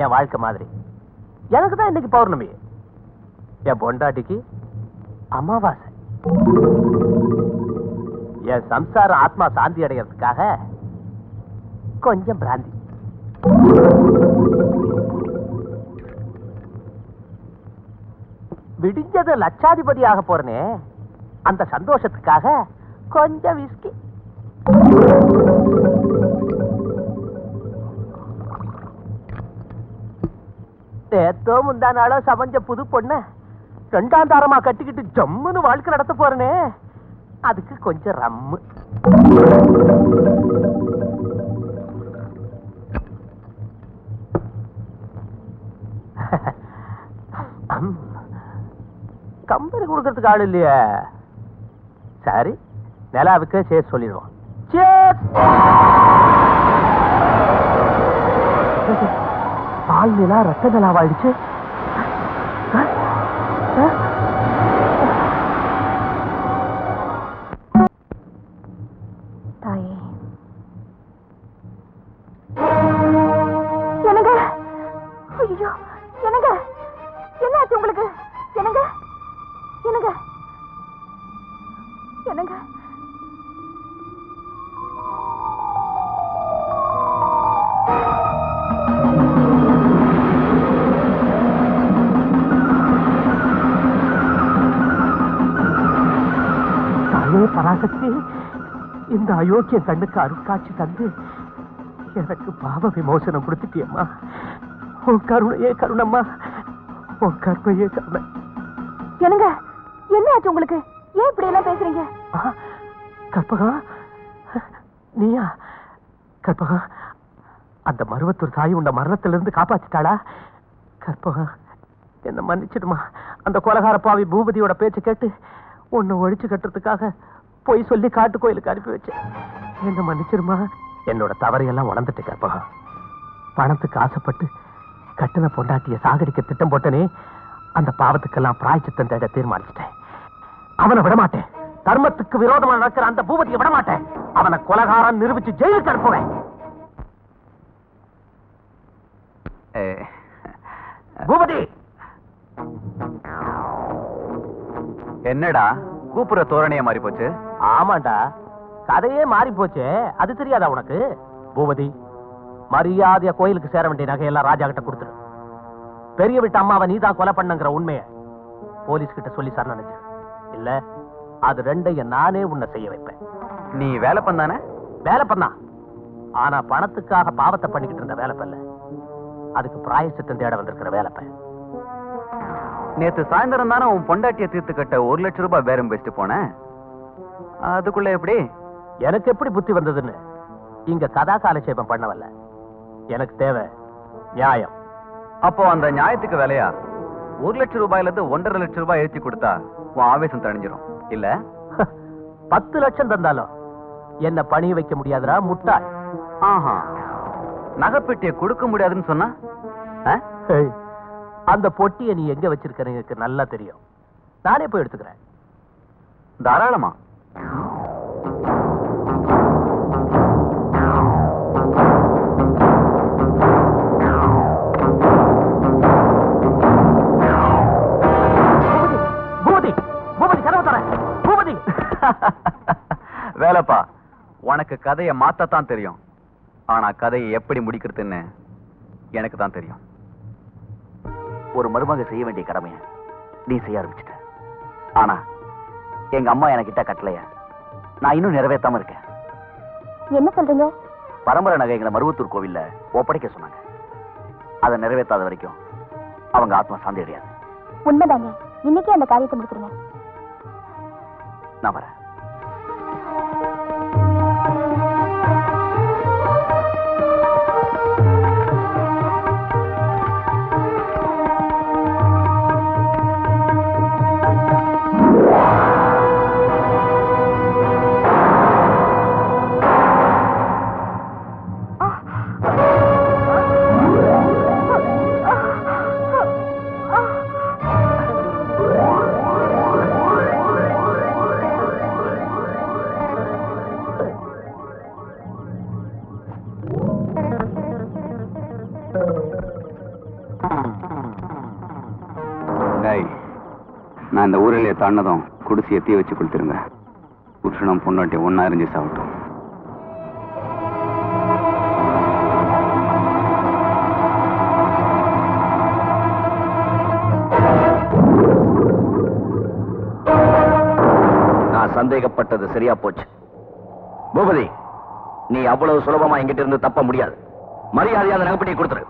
என் வாழ்க்கை மாதிரி. எனக்கு தான் இன்னைக்கு பௌர்ணமி, என் பொண்டாட்டிக்கு அமாவாசை. என் சம்சார ஆத்மா சாந்தி அடைகிறதுக்காக கொஞ்சம் பிராந்தி. விடிஞ்சது லட்சாதிபதி ஆக போறனே, அந்த சந்தோஷத்துக்காக கொஞ்சம் விஸ்கி. நேத்தோ முந்தா நாளோ சமைஞ்ச புது பொண்ண 2ஆம் தாரமா கட்டிக்கிட்டு ஜம்முன்னு வாழ்க்கை நடத்த போறனே, அதுக்கு கொஞ்சம் ரம்மு. கம்பெனி கொடுக்கறதுக்கு ஆள் இல்லையே. சரி, நிலாவுக்கு சேர் சொல்லிடுவோம். பால் நிலா ரத்த நிலாவாயிடுச்சு. தாயே, என்னங்க? ஐயோ, என்னங்க? என்ன ஆச்சு உங்களுக்கு? என்னங்க? என்னங்க? என்னங்க? பராசக்தி, இந்த அயோக்கிய கண்ணுக்கு அருட்காட்சி தந்து எனக்கு பாவ விமோசனம் கொடுத்துட்டியம்மா. உன் கருணையே கருணம்மா, உன் கருணையே கருணை. என்னங்க? என்ன ஆச்சு உங்களுக்கு? ஏன் இப்படி எல்லாம் பேசுறீங்க? கற்பகா, நீயா? கற்பகா, அந்த மருவத்தூர் தாய் உன்னை மரணத்திலிருந்து காப்பாத்திட்டாளா? கற்பகா, என்ன மன்னிச்சிடுமா. அந்த கொலகார பாவி பூபதியோட பேச்சு கேட்டு உன்னை ஒழிச்சு கட்டுறதுக்காக போய் சொல்லி காட்டு கோயிலுக்கு அனுப்பி வச்சேன். என்ன மன்னிச்சிருமா. என்னோட தவறையெல்லாம் உணர்ந்துட்டு கற்பகா. பணத்துக்கு ஆசைப்பட்டு கட்டின பொண்டாட்டிய சாகடிக்க திட்டம் போட்டனே, அந்த பாவத்துக்கெல்லாம் பிராயச்சித்தம் தேட தீர்மானிச்சிட்டேன். அவனை விடமாட்டேன். தர்மத்துக்கு விரோதமா நடக்கிற அந்த பூபதியை விடமாட்டேன். அவனை கொலகாரன் நிரூபிச்சு ஜெயிலுக்கு அனுப்புவேன். பூபதி, என்னடா கூப்புற தோரணைய மாறி போச்சு? ஆமாண்டா, கதையே மாறி போச்சு. அது தெரியாதா உனக்கு? பூபதி, மரியாதையா கோயிலுக்கு சேர வேண்டிய நகையெல்லாம் ராஜா கிட்ட கொடுத்துரு. பெரிய விட்டு அம்மாவை நீதான் கொலை பண்ணுங்கிற உண்மையை போலீஸ் கிட்ட சொல்லி சரணடைஞ்சு. இல்ல, அது ரெண்டையும் நானே உன்னை செய்ய வைப்பேன். நீ வேலை பண்ணானே? வேலை பண்ணா, ஆனா பணத்துக்காக பாவத்தை பண்ணிக்கிட்டு இருந்த வேலை பண்ணல. அதுக்கு பிராயச்சித்தம் தேட வந்திருக்கிற வேலை பண்ண. நேத்து சாயந்தரம் தானே உன் பொண்டாட்டிய தீர்த்து கட்ட 1 லட்சம் ரூபாய் பேரம் பேசிட்டு போனேன். அதுக்குள்ள எப்படி? எனக்கு எப்படி புத்தி வந்ததுன்னு இங்க கதா காலட்சேபம் பண்ணவல்ல. எனக்கு தேவை நியாயம். அப்போ அந்த நியாயத்துக்கு வேலையா 1 லட்சம் ரூபாயில இருந்து 1.5 லட்சம் ரூபாய் ஏற்றி கொடுத்தா உன் ஆவேசம் தணிஞ்சிரும் இல்ல? 10 லட்சம் தந்தாலும் என்ன பணிய வைக்க முடியாதுடா முட்டாள். ஆஹா, நகைப்பெட்டியை கொடுக்க முடியாதுன்னு சொன்னா? அந்த பொட்டியை நீ எங்க வச்சிருக்க எனக்கு நல்லா தெரியும். நானே போய் எடுத்துக்கிறேன். தாராளமா. பூபதி, பூபதி கதவு தர. பூபதி. வேலைப்பா, உனக்கு கதையை மாத்தத்தான் தெரியும். ஆனா கதையை எப்படி முடிக்கிறதுன்னு எனக்கு தான் தெரியும். ஒரு மருமக செய்ய வேண்டிய கடமைய நீ செய்ய ஆரம்பிச்சிட்ட. ஆனா எங்க அம்மா எனக்கிட்ட கட்டளைய நான் இன்னும் நிறைவேற்றாம இருக்கேன். என்ன சொல்றீங்க? பரம்பரை நகைகளை மருவத்தூர் கோவில்ல ஒப்படைக்க சொன்னாங்க. அதை நிறைவேற்றாத வரைக்கும் அவங்க ஆத்மா சாந்தி அடையாது. உண்மைதாங்க. இன்னைக்கே அந்த காரியத்தை முடிச்சிருங்க. நான் வரேன். எல்லையை தாண்டதும் குடிசையை தீ வச்சு கொடுத்துருங்க. புருஷனும் பொண்டாட்டி ஒன்னா எரிஞ்சு சாப்பிட்டோம். நான் சந்தேகப்பட்டது சரியா போச்சு. பூபதி, நீ அவ்வளவு சுலபமா எங்கிட்ட இருந்து தப்ப முடியாது. மரியாதையா அந்த நகைப்பட்டியை கொடுத்துரு.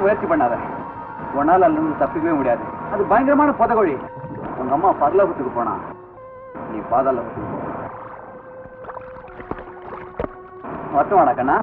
முயற்சி பண்ணாத, உன்னால அல்ல தப்பிக்கவே முடியாது. அது பயங்கரமான புதகொழி. உங்க அம்மா பரலோகத்துக்கு போனா, நீ பாதாளத்துக்கு போ. மட்டும் கண்ணா.